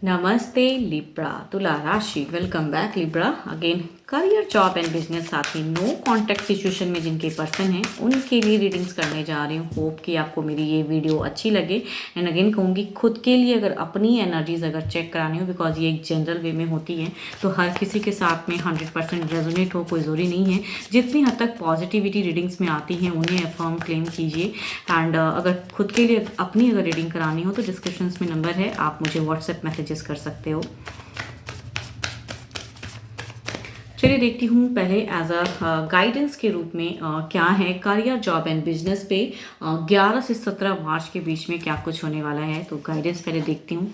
नमस्ते लिब्रा तुला राशि welcome back Libra again career job and business साथ ही नो कॉन्टैक्ट सिचुएशन में जिनके पर्सन हैं उनके लिए रीडिंग्स करने जा रही हूँ। होप कि आपको मेरी ये वीडियो अच्छी लगे। एंड अगेन कहूँगी खुद के लिए अगर अपनी एनर्जीज अगर चेक करानी हो, बिकॉज ये एक जनरल वे में होती है, तो हर किसी के साथ में 100% रेजोनेट हो कोई ज़रूरी नहीं है। जितनी हद तक पॉजिटिविटी रीडिंग्स में आती हैं उन्हें अफर्म क्लेम कीजिए। एंड अगर खुद के लिए अपनी अगर रीडिंग करानी हो तो डिस्क्रिप्शन में नंबर है, आप मुझे व्हाट्सएप मैसेजेस कर सकते हो। चलिए देखती हूँ पहले एज अ गाइडेंस के रूप में क्या है करियर जॉब एंड बिजनेस पे 11 से 17 मार्च के बीच में क्या कुछ होने वाला है। तो गाइडेंस पहले देखती हूँ।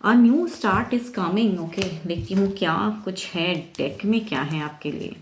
A new start is coming. Okay, देखती हूँ क्या कुछ है डेक में, क्या है आपके लिए।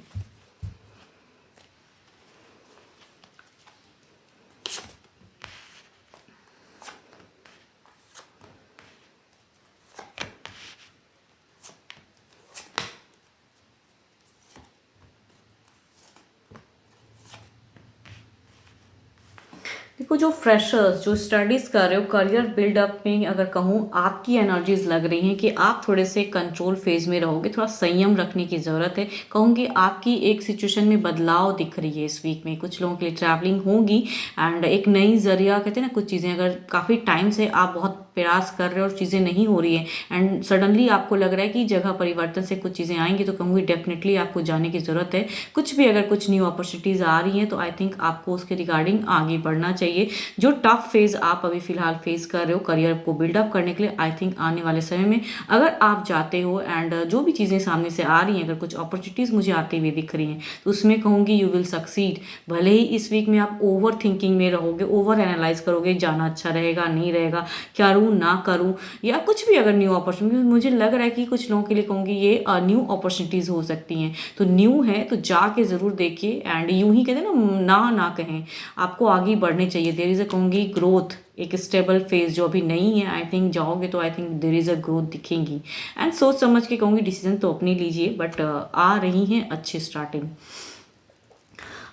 देखो, जो फ्रेशर्स जो स्टडीज़ कर रहे हो करियर बिल्डअप में, अगर कहूँ आपकी एनर्जीज लग रही हैं कि आप थोड़े से कंट्रोल फेज में रहोगे, थोड़ा संयम रखने की ज़रूरत है। कहूँगी आपकी एक सिचुएशन में बदलाव दिख रही है इस वीक में। कुछ लोगों के लिए ट्रैवलिंग होगी एंड एक नई जरिया कहते हैं ना, कुछ चीज़ें अगर काफ़ी टाइम से आप बहुत प्रयास कर रहे हो और चीज़ें नहीं हो रही है एंड सडनली आपको लग रहा है कि जगह परिवर्तन से कुछ चीज़ें आएंगी, तो कहूँगी डेफिनेटली आपको जाने की ज़रूरत है। कुछ भी अगर कुछ न्यू अपॉर्चुनिटीज़ आ रही हैं तो आई थिंक आपको उसके रिगार्डिंग आगे बढ़ना चाहिए। जो टफ फेज़ आप अभी फ़िलहाल फेस कर रहे हो करियर को बिल्डअप करने के लिए, आई थिंक आने वाले समय में अगर आप जाते हो एंड जो भी चीज़ें सामने से आ रही हैं, अगर कुछ अपॉर्चुनिटीज़ मुझे आती हुई दिख रही हैं, तो उसमें कहूँगी यू विल सक्सीड। भले ही इस वीक में आप ओवर थिंकिंग में रहोगे, ओवर एनालाइज करोगे, जाना अच्छा रहेगा नहीं रहेगा, करूँ ना करूँ, या कुछ भी अगर न्यू अपॉर्चुनिटी, मुझे लग रहा है कि कुछ लोगों के लिए कहूँगी ये न्यू अपॉर्चुनिटीज़ हो सकती हैं। तो न्यू है तो जाके ज़रूर देखिए एंड यूं ही कहते हैं ना ना कहें, आपको आगे बढ़ने चाहिए। देर इज़ अ कहूँगी ग्रोथ, एक स्टेबल फेज जो अभी नहीं है, आई थिंक जाओगे तो I think there is a growth दिखेंगी। एंड सोच समझ के कहूँगी डिसीजन तो अपनी लीजिए, बट आ रही हैं अच्छी स्टार्टिंग।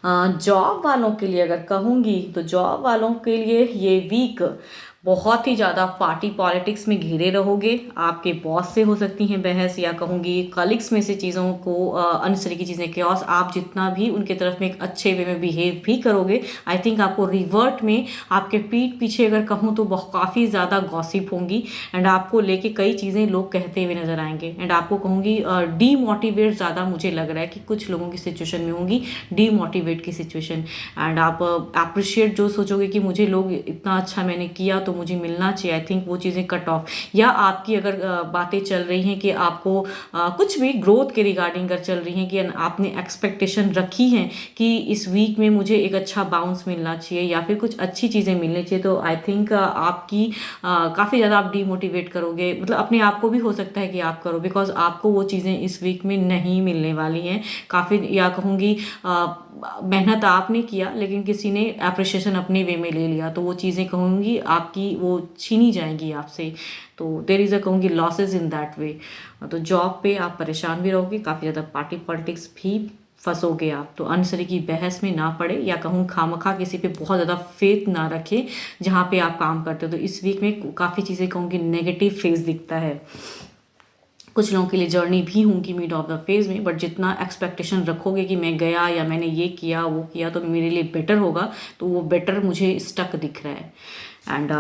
जॉब वालों के लिए अगर कहूँगी तो जॉब वालों के लिए ये वीक बहुत ही ज़्यादा पार्टी पॉलिटिक्स में घिरे रहोगे। आपके बॉस से हो सकती हैं बहस, या कहूँगी कलीग्स में से चीज़ों को अनसरी की चीज़ें क्योस, आप जितना भी उनके तरफ में एक अच्छे वे में बिहेव भी करोगे, आई थिंक आपको रिवर्ट में आपके पीठ पीछे अगर कहूँ तो काफ़ी ज़्यादा गॉसिप होंगी एंड आपको लेके कई चीज़ें लोग कहते हुए नजर आएंगे। एंड आपको कहूँगी डीमोटिवेट ज़्यादा मुझे लग रहा है कि कुछ लोगों की सिचुएशन में होंगी, डीमोटिवेट की सिचुएशन। एंड आप अप्रिशिएट जो सोचोगे कि मुझे लोग इतना अच्छा मैंने किया तो मुझे मिलना चाहिए, आई थिंक वो चीज़ें कट ऑफ। या आपकी अगर बातें चल रही हैं कि आपको कुछ भी ग्रोथ के रिगार्डिंग अगर चल रही हैं कि आपने एक्सपेक्टेशन रखी हैं कि इस वीक में मुझे एक अच्छा बाउंस मिलना चाहिए या फिर कुछ अच्छी चीज़ें मिलनी चाहिए, तो आई थिंक आपकी काफ़ी ज़्यादा आप डीमोटिवेट करोगे। मतलब अपने आप को भी हो सकता है कि आप करो, बिकॉज आपको वो चीज़ें इस वीक में नहीं मिलने वाली हैं काफ़ी। या कहूँगी मेहनत आपने किया लेकिन किसी ने अप्रिशिएशन अपने वे में ले लिया, तो वो चीज़ें कहूँगी आपकी वो छीनी जाएंगी आपसे। तो देर इज़ अ कहूँगी लॉसेज इन दैट वे। तो जॉब पे आप परेशान भी रहोगे, काफ़ी ज़्यादा पार्टी पॉलिटिक्स भी फंसोगे आप। तो अनसरी की बहस में ना पड़े, या कहूँ खामखा किसी पे बहुत ज़्यादा फेथ ना रखें जहाँ पे आप काम करते हो। तो इस वीक में काफ़ी चीज़ें कहूँगी नेगेटिव फेज दिखता है। कुछ लोगों के लिए जर्नी भी होंगी मिड ऑफ द फेज में, बट जितना एक्सपेक्टेशन रखोगे कि मैं गया या मैंने ये किया वो किया तो मेरे लिए बेटर होगा, तो वो बेटर मुझे स्टक दिख रहा है। एंड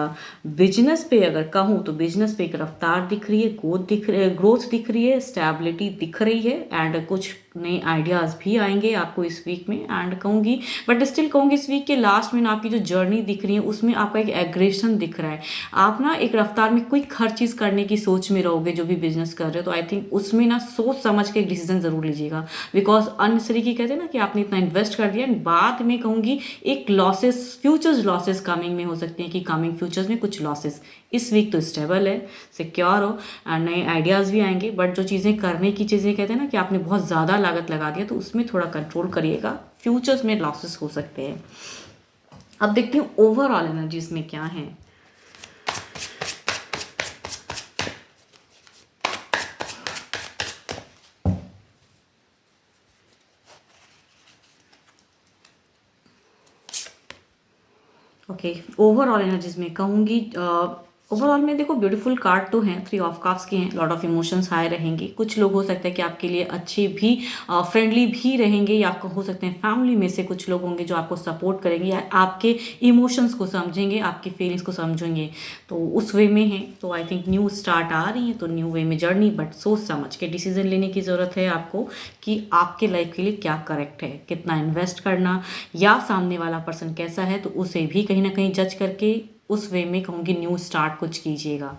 बिजनेस पे अगर कहूँ तो बिजनेस पे एक रफ्तार दिख रही है, ग्रोथ दिख रही है, स्टेबिलिटी दिख रही है एंड कुछ नए आइडियाज़ भी आएंगे आपको इस वीक में। एंड कहूँगी बट स्टिल कहूँगी इस वीक के लास्ट में ना आपकी जो जर्नी दिख रही है उसमें आपका एक एग्रेशन दिख रहा है। आप ना एक रफ्तार में क्विक हर चीज़ करने की सोच में रहोगे जो भी बिजनेस कर रहे हो, तो आई थिंक उसमें ना सोच समझ के एक डिसीजन ज़रूर लीजिएगा। बिकॉज अननेसेसरी की कहते हैं ना कि आपने इतना इन्वेस्ट कर दिया एंड बाद में कहूँगी एक लॉसेस, फ्यूचर्स लॉसेस कमिंग में हो सकती हैं कि कमिंग फ्यूचर्स में कुछ लॉसेस। इस वीक तो स्टेबल है, सिक्योर हो, नए आइडियाज़ भी आएंगे, बट जो चीज़ें करने की चीज़ें कहते हैं ना कि आपने बहुत ज़्यादा लागत लगा दिया, तो उसमें थोड़ा कंट्रोल करिएगा, फ्यूचर्स में लॉसेस हो सकते हैं। अब देखती हूँ ओवरऑल एनर्जीज में क्या है। ओके, ओवरऑल एनर्जीज में कहूँगी ओवरऑल में देखो ब्यूटीफुल कार्ड तो हैं, 3 ऑफ कप्स के हैं, लॉट ऑफ इमोशंस हाई रहेंगे। कुछ लोग हो सकता है कि आपके लिए अच्छे भी फ्रेंडली भी रहेंगे, या आपको हो सकते हैं फैमिली में से कुछ लोग होंगे जो आपको सपोर्ट करेंगे या आपके इमोशंस को समझेंगे, आपकी फीलिंग्स को समझेंगे, तो उस वे में है। तो आई थिंक न्यू स्टार्ट आ रही है, तो न्यू वे में जर्नी, बट सोच समझ के डिसीजन लेने की ज़रूरत है आपको कि आपके लाइफ के लिए क्या करेक्ट है, कितना इन्वेस्ट करना, या सामने वाला पर्सन कैसा है, तो उसे भी कहीं ना कहीं जज करके उस वे में कहूँगी न्यू स्टार्ट कुछ कीजिएगा।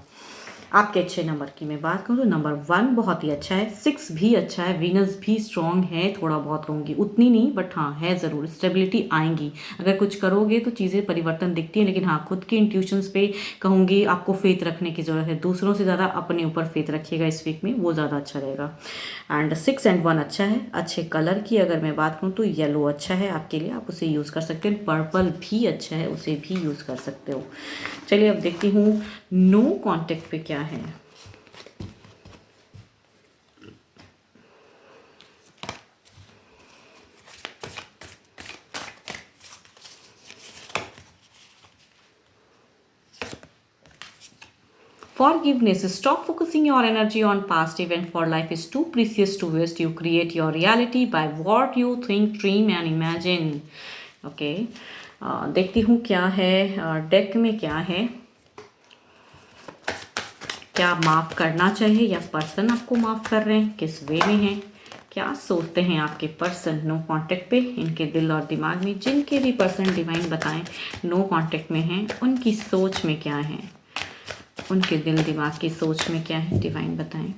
आपके अच्छे नंबर की मैं बात करूँ तो नंबर 1 बहुत ही अच्छा है, 6 भी अच्छा है, वीनस भी स्ट्रॉन्ग है, थोड़ा बहुत कहूँगी, उतनी नहीं बट हाँ है ज़रूर, स्टेबिलिटी आएंगी। अगर कुछ करोगे तो चीज़ें परिवर्तन दिखती हैं, लेकिन हाँ खुद के इंट्यूशंस पे कहूँगी आपको फेथ रखने की ज़रूरत है। दूसरों से ज़्यादा अपने ऊपर फेथ रखिएगा इस वीक में, वो ज़्यादा अच्छा रहेगा। एंड 6 एंड 1 अच्छा है। अच्छे कलर की अगर मैं बात करूँ तो येलो अच्छा है आपके लिए, आप उसे यूज़ कर सकते हैं। पर्पल भी अच्छा है, उसे भी यूज़ कर सकते हो। चलिए अब देखती हूँ नो कॉन्टेक्ट पे क्या है। Forgiveness. Stop focusing your energy on past event, for life is too precious to waste. You create your reality by what you think, dream and imagine. Okay. देखती हूँ क्या है डेक में, क्या है, क्या माफ़ करना चाहिए या पर्सन आपको माफ़ कर रहे हैं, किस वे में है, क्या सोचते हैं आपके पर्सन नो कांटेक्ट पे, इनके दिल और दिमाग में। जिनके भी पर्सन डिवाइन बताएं नो कांटेक्ट में हैं, उनकी सोच में क्या है, उनके दिल दिमाग की सोच में क्या है, डिवाइन बताएं।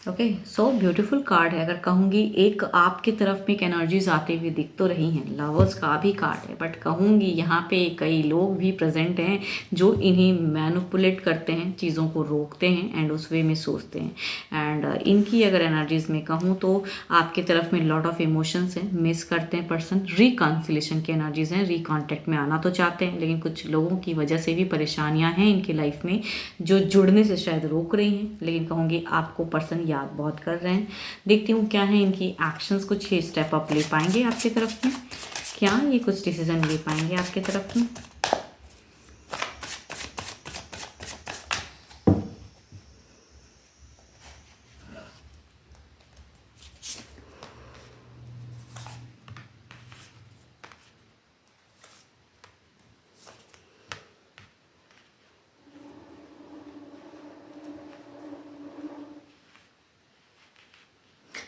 ओके, सो ब्यूटीफुल कार्ड है। अगर कहूँगी एक आपकी तरफ में एक एनर्जीज आते हुए दिख तो रही हैं, लवर्स का भी कार्ड है, बट कहूँगी यहाँ पे कई लोग भी प्रेजेंट हैं जो इन्हें मैनिपुलेट करते हैं, चीज़ों को रोकते हैं एंड उस वे में सोचते हैं। एंड इनकी अगर एनर्जीज में कहूँ तो आपकी तरफ में लॉट ऑफ इमोशंस हैं, मिस करते हैं पर्सन, रिकॉन्सिलेशन की एनर्जीज हैं, रिकॉन्टेक्ट में आना तो चाहते हैं, लेकिन कुछ लोगों की वजह से भी परेशानियाँ हैं इनकी लाइफ में जो जुड़ने से शायद रोक रही हैं, लेकिन कहूँगी आपको पर्सन याद बहुत कर रहे हैं। देखती हूँ क्या है इनकी एक्शंस, कुछ ये स्टेप अप ले पाएंगे आपकी तरफ में, क्या ये कुछ डिसीजन ले पाएंगे आपकी तरफ में।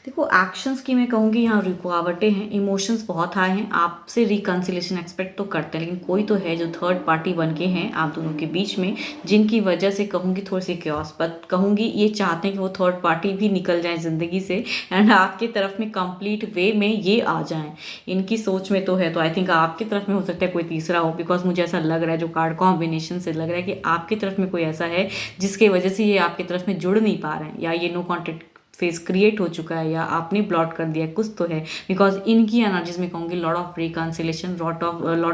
देखो एक्शंस की मैं कहूँगी यहाँ रुकावटें हैं, इमोशंस बहुत हाई हैं, आपसे रिकन्सिलेशन एक्सपेक्ट तो करते हैं, लेकिन कोई तो है जो थर्ड पार्टी बन के हैं आप दोनों के बीच में, जिनकी वजह से कहूँगी थोड़ी सी क्योस, बट कहूँगी ये चाहते हैं कि वो थर्ड पार्टी भी निकल जाए ज़िंदगी से एंड आपकी तरफ में कंप्लीट वे में ये आ जाएं, इनकी सोच में तो है। तो आई थिंक आपकी तरफ में हो सकता है कोई तीसरा हो, बिकॉज मुझे ऐसा लग रहा है जो कार्ड कॉम्बिनेशन से लग रहा है कि आपकी तरफ में कोई ऐसा है जिसके वजह से ये आपकी तरफ में जुड़ नहीं पा रहे हैं, या ये नो कॉन्टेक्ट फेस क्रिएट हो चुका है, या आपने ब्लॉट कर दिया, कुछ तो है। बिकॉज इनकी एनर्जीज में कहूँगी lot of reconciliation, lot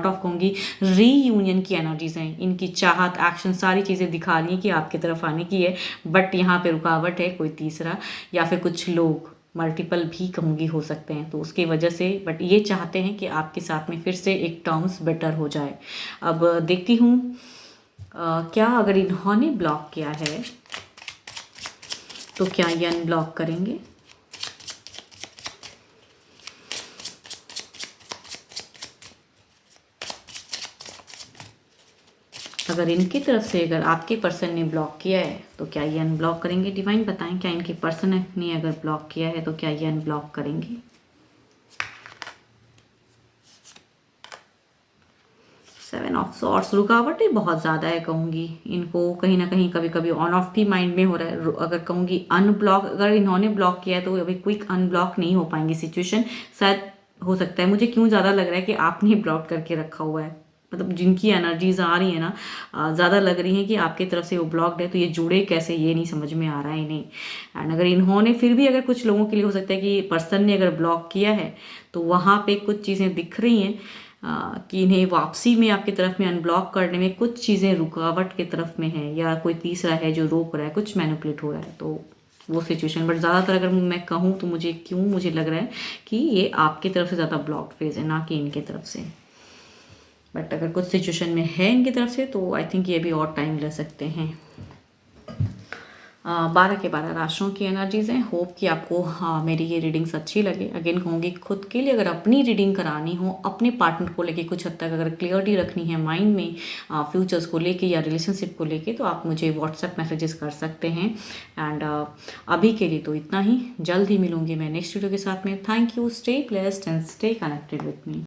of कहूँगी रीयूनियन की एनर्जीज हैं, इनकी चाहत, एक्शन, सारी चीज़ें दिखा रही हैं कि आपकी तरफ आने की है, बट यहाँ पे रुकावट है कोई तीसरा, या फिर कुछ लोग मल्टीपल भी कहूँगी हो सकते हैं, तो उसकी वजह से, बट ये चाहते हैं कि आपके साथ में फिर से एक टर्म्स बेटर हो जाए। अब देखती हूँ क्या अगर इन्होंने ब्लॉक किया है तो क्या ये अनब्लॉक करेंगे। अगर इनकी तरफ से, अगर आपके पर्सन ने ब्लॉक किया है तो क्या ये अनब्लॉक करेंगे, डिवाइन बताएं। क्या इनके पर्सन ने अगर ब्लॉक किया है तो क्या ये अनब्लॉक करेंगे। सेवन ऑफ सॉर्ड्स, रुकावटें बहुत ज़्यादा है कहूँगी, इनको कहीं ना कहीं कभी कभी ऑन ऑफ भी माइंड में हो रहा है। अगर कहूँगी अनब्लॉक, अगर इन्होंने ब्लॉक किया है तो अभी क्विक अनब्लॉक नहीं हो पाएंगी सिचुएशन, शायद हो सकता है, मुझे क्यों ज़्यादा लग रहा है कि आपने ब्लॉक करके रखा हुआ है, मतलब जिनकी एनर्जीज आ रही है ना ज़्यादा लग रही है कि आपकी तरफ से वो ब्लॉक्ड है, तो ये जुड़े कैसे ये नहीं समझ में आ रहा है इन्हें। एंड अगर इन्होंने फिर भी, अगर कुछ लोगों के लिए हो सकता है कि पर्सन ने अगर ब्लॉक किया है तो वहाँ पे कुछ चीज़ें दिख रही हैं कि इन्हें वापसी में आपकी तरफ में अनब्लॉक करने में कुछ चीज़ें रुकावट की तरफ में है, या कोई तीसरा है जो रोक रहा है, कुछ मैनिपुलेट हो रहा है। तो वो सिचुएशन। बट ज़्यादातर अगर मैं कहूँ तो मुझे लग रहा है कि ये आपकी तरफ से ज़्यादा ब्लॉक फेज है, ना कि इनकी तरफ से। बट अगर कुछ सिचुएशन में है इनकी तरफ से तो आई थिंक ये भी और टाइम ले सकते हैं। 12 के 12 राशियों की एनर्जीज हैं। होप कि आपको मेरी ये रीडिंग्स अच्छी लगे। अगेन कहूँगी, खुद के लिए अगर अपनी रीडिंग करानी हो, अपने पार्टनर को लेके कुछ हद तक अगर क्लियरिटी रखनी है माइंड में, फ्यूचर्स को लेके या रिलेशनशिप को लेके, तो आप मुझे व्हाट्सएप मैसेजेस कर सकते हैं। एंड अभी के लिए तो इतना ही। जल्द ही मिलूंगी मैं नेक्स्ट वीडियो के साथ में। Thank you, stay blessed and stay connected with me.